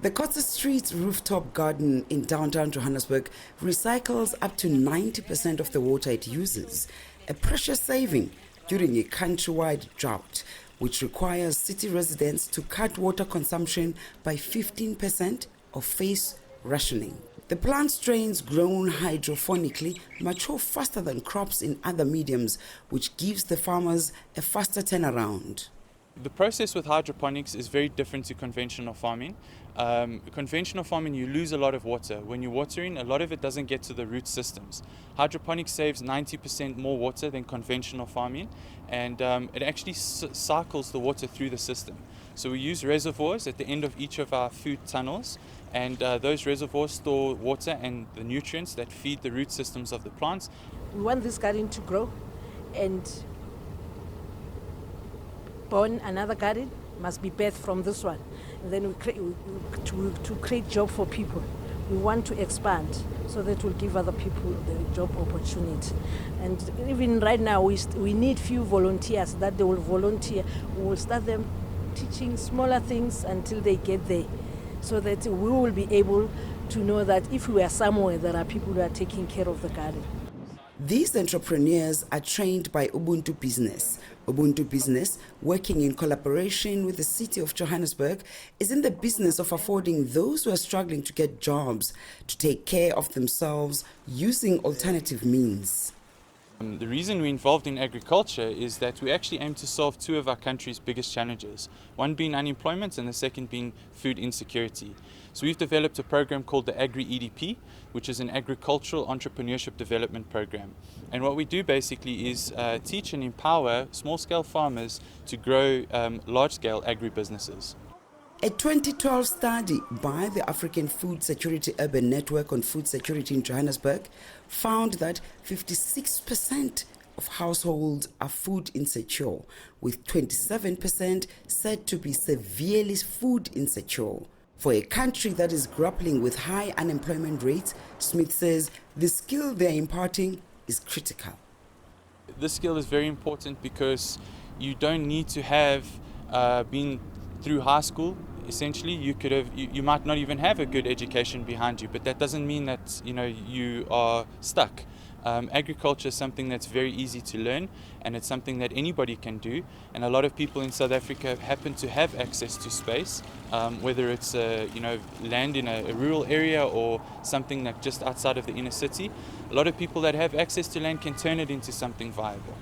The Kotze Street Rooftop garden in downtown Johannesburg recycles up to 90% of the water it uses, a precious saving during a countrywide drought, which requires city residents to cut water consumption by 15% or face rationing. The plant strains grown hydrophonically mature faster than crops in other mediums, which gives the farmers a faster turnaround. The process with hydroponics is very different to conventional farming. Conventional farming, you lose a lot of water. When you're watering, a lot of it doesn't get to the root systems. Hydroponics saves 90% more water than conventional farming, and it actually cycles the water through the system. So we use reservoirs at the end of each of our food tunnels, and those reservoirs store water and the nutrients that feed the root systems of the plants. We want this garden to grow and born another garden, must be birthed from this one. And then to create job for people. We want to expand so that will give other people the job opportunity. And even right now, we need few volunteers that they will volunteer. We will start them teaching smaller things until they get there, so that we will be able to know that if we are somewhere, there are people who are taking care of the garden. These entrepreneurs are trained by Ubuntu Business. Ubuntu Business, working in collaboration with the city of Johannesburg, is in the business of affording those who are struggling to get jobs to take care of themselves using alternative means. The reason we're involved in agriculture is that we actually aim to solve two of our country's biggest challenges, one being unemployment and the second being food insecurity. So we've developed a program called the Agri-EDP, which is an agricultural entrepreneurship development program. And what we do basically is teach and empower small-scale farmers to grow large-scale agribusinesses. A 2012 study by the African Food Security Urban Network on Food Security in Johannesburg found that 56% of households are food insecure, with 27% said to be severely food insecure. For a country that is grappling with high unemployment rates, Smith says the skill they're imparting is critical. This skill is very important because you don't need to have been through high school. Essentially, you might not even have a good education behind you, but that doesn't mean that you are stuck. Agriculture is something that's very easy to learn, and it's something that anybody can do. And a lot of people in South Africa happen to have access to space, whether it's land in a rural area or something that just outside of the inner city. A lot of people that have access to land can turn it into something viable.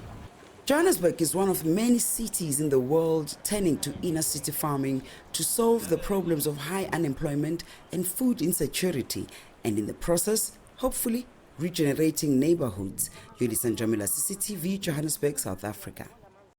Johannesburg is one of many cities in the world turning to inner city farming to solve the problems of high unemployment and food insecurity, and in the process, hopefully, regenerating neighborhoods. Yolisa, Njamela, CCTV, Johannesburg, South Africa.